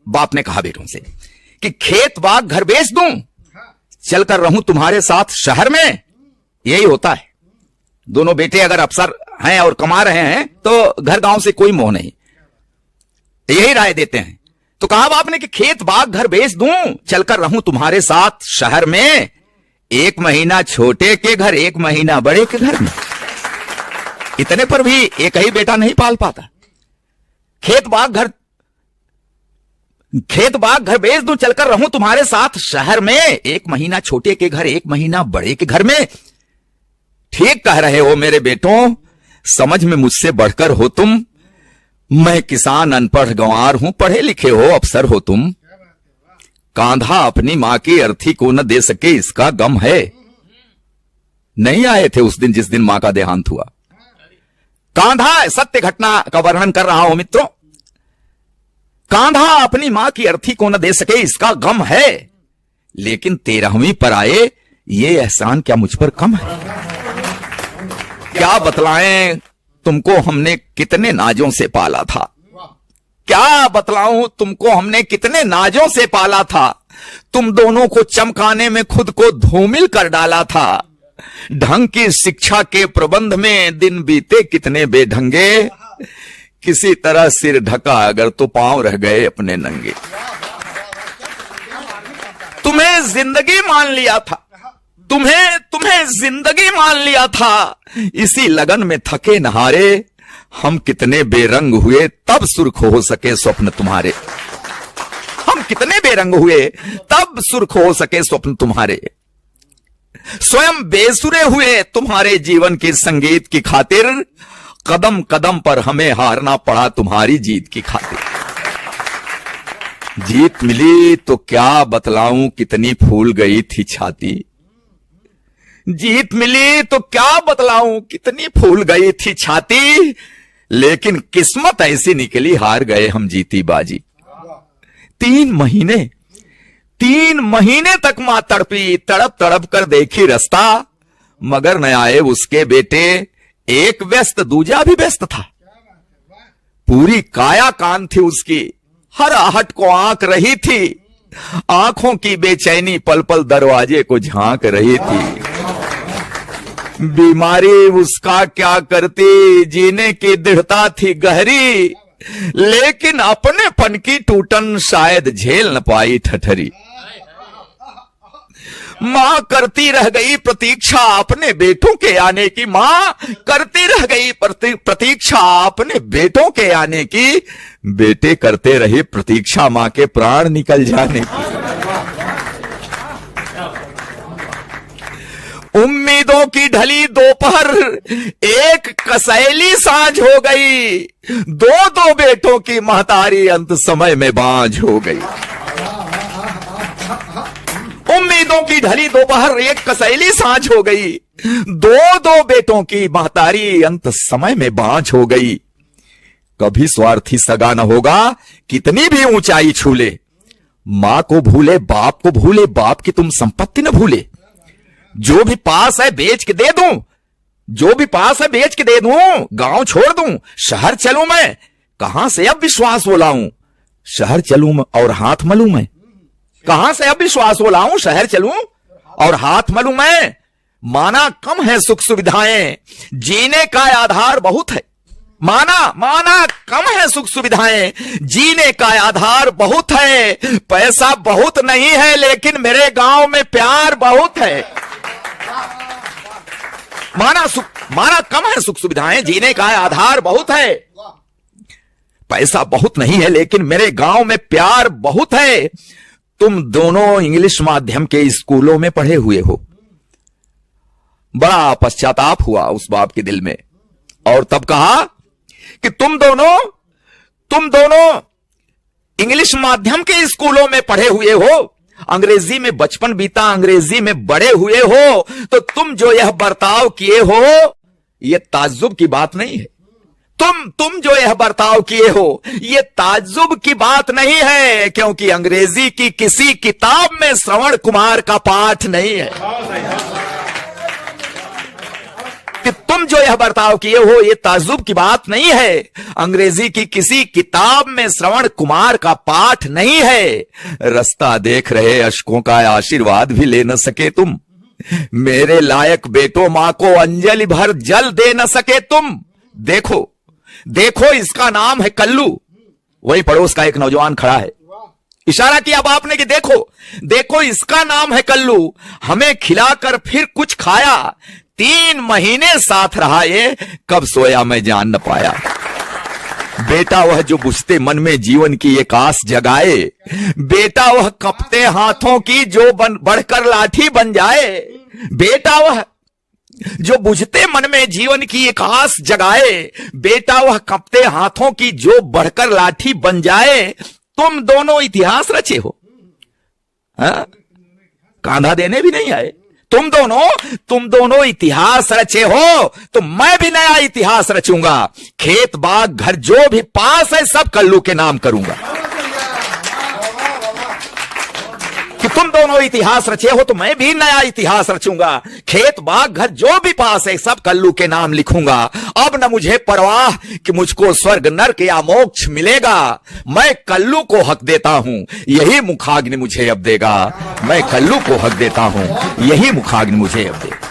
बाप ने कहा बेटों से कि खेत बाग घर बेच दूं, चलकर रहूं तुम्हारे साथ शहर में। यही होता है, दोनों बेटे अगर अफसर हैं और कमा रहे हैं तो घर गांव से कोई मोह नहीं, यही राय देते हैं। तो कहा बाप ने कि खेत बाग घर बेच दूं, चलकर रहूं तुम्हारे साथ शहर में, 1 महीना छोटे के घर 1 महीना बड़े के घर में। इतने पर भी एक ही बेटा नहीं पाल पाता। खेत बाग घर बेच दूं, चलकर रहूं तुम्हारे साथ शहर में, 1 महीना छोटे के घर 1 महीना बड़े के घर में। ठीक कह रहे हो मेरे बेटों, समझ में मुझसे बढ़कर हो तुम। मैं किसान अनपढ़ गंवार हूं, पढ़े लिखे हो अफसर हो तुम। कांधा अपनी मां की अर्थी को न दे सके, इसका गम है। नहीं आए थे उस दिन जिस दिन मां का देहांत हुआ। कांधा, सत्य घटना का वर्णन कर रहा हूं मित्रों। कांधा अपनी मां की अर्थी को न दे सके, इसका गम है, लेकिन 13वीं पर आए, ये एहसान क्या मुझ पर कम है? क्या बतलाएं तुमको हमने कितने नाजों से पाला था, क्या बतलाऊं तुमको हमने कितने नाजों से पाला था। तुम दोनों को चमकाने में खुद को धूमिल कर डाला था। ढंग की शिक्षा के प्रबंध में दिन बीते कितने बेढंगे, किसी तरह सिर ढका अगर तो पांव रह गए अपने नंगे। तुम्हें जिंदगी मान लिया था, तुम्हें जिंदगी मान लिया था। इसी लगन में थके नहारे, हम कितने बेरंग हुए तब सुर्ख हो सके स्वप्न तुम्हारे। हम कितने बेरंग हुए तब सुर्ख हो सके स्वप्न तुम्हारे। स्वयं बेसुरे हुए तुम्हारे जीवन के संगीत की खातिर, कदम कदम पर हमें हारना पड़ा तुम्हारी जीत की खातिर। जीत मिली तो क्या बतलाऊं कितनी फूल गई थी छाती। जीत मिली तो क्या बतलाऊं कितनी फूल गई थी छाती, लेकिन किस्मत ऐसी निकली हार गए हम जीती बाजी। 3 महीने तक मां तड़पी, तड़प तड़प कर देखी रास्ता, मगर न आए उसके बेटे, एक व्यस्त दूजा भी व्यस्त था। पूरी काया कान थी उसकी, हर आहट को आंक रही थी, आंखों की बेचैनी पल पल दरवाजे को झांक रही थी। बीमारी उसका क्या करती, जीने की दृढ़ता थी गहरी, लेकिन अपने पन की टूटन शायद झेल न पाई ठठरी। मां करती रह गई प्रतीक्षा अपने बेटों के आने की, मां करती रह गई प्रतीक्षा अपने बेटों के आने की, बेटे करते रहे प्रतीक्षा मां के प्राण निकल जाने की। उम्मीदों की ढली दोपहर, एक कसैली सांझ हो गई, 2 बेटों की महतारी अंत समय में बांझ हो गई। उम्मीदों की ढली दोपहर, एक कसैली सांझ हो गई, 2 बेटों की महतारी अंत समय में बांझ हो गई। कभी स्वार्थी सगा न होगा कितनी भी ऊंचाई छू ले, मां को भूले बाप को भूले, बाप की तुम संपत्ति न भूले। जो भी पास है बेच के दे दूं, जो भी पास है बेच के दे दूं, गांव छोड़ दूं, शहर चलूं मैं, कहां से अब विश्वास वो लाऊं, शहर चलूं और हाथ मलूं मैं। कहां से अब विश्वास वो लाऊं, शहर चलूं और हाथ मलूं मैं। माना कम है सुख सुविधाएं, जीने का आधार बहुत है। माना कम है सुख सुविधाएं, जीने का आधार बहुत है। पैसा बहुत नहीं है लेकिन मेरे गांव में प्यार बहुत है। माना कम है सुख सुविधाएं, जीने का आधार बहुत है। पैसा बहुत नहीं है लेकिन मेरे गांव में प्यार बहुत है। तुम दोनों इंग्लिश माध्यम के स्कूलों में पढ़े हुए हो। बड़ा पश्चाताप हुआ उस बाप के दिल में, और तब कहा कि तुम दोनों इंग्लिश माध्यम के स्कूलों में पढ़े हुए हो, अंग्रेजी में बचपन बीता, अंग्रेजी में बड़े हुए हो, तो तुम जो यह बर्ताव किए हो यह ताज्जुब की बात नहीं है। तुम जो यह बर्ताव किए हो यह ताज्जुब की बात नहीं है, क्योंकि अंग्रेजी की किसी किताब में श्रवण कुमार का पाठ नहीं है। कि तुम जो यह बर्ताव किए हो ये ताज्जुब की बात नहीं है, अंग्रेजी की किसी किताब में श्रवण कुमार का पाठ नहीं है। रास्ता देख रहे अशकों का आशीर्वाद भी ले न सके तुम, मेरे लायक बेटो मां को अंजलि भर जल दे न सके तुम। देखो देखो इसका नाम है कल्लू। वही पड़ोस का एक नौजवान खड़ा है, इशारा किया बाप ने कि देखो देखो इसका नाम है कल्लू, हमें खिलाकर फिर कुछ खाया, 3 महीने साथ रहा ये, कब सोया मैं जान न पाया। बेटा वह जो बुझते मन में जीवन की एक आस जगाए, बेटा वह कपते हाथों की जो बढ़कर लाठी बन जाए। बेटा वह जो बुझते मन में जीवन की एक आस जगाए, बेटा वह कपते हाथों की जो बढ़कर लाठी बन जाए। तुम दोनों इतिहास रचे हो, कांधा देने भी नहीं आए। तुम दोनों इतिहास रचे हो, तो मैं भी नया इतिहास रचूंगा। खेत बाग घर जो भी पास है सब कल्लू के नाम करूंगा। कि तुम दोनों इतिहास रचे हो तो मैं भी नया इतिहास रचूंगा। खेत बाग घर जो भी पास है सब कल्लू के नाम लिखूंगा। अब न मुझे परवाह कि मुझको स्वर्ग नर्क या मोक्ष मिलेगा, मैं कल्लू को हक देता हूं यही मुखाग्नि मुझे अब देगा। मैं कल्लू को हक देता हूं यही मुखाग्नि मुझे अब देगा।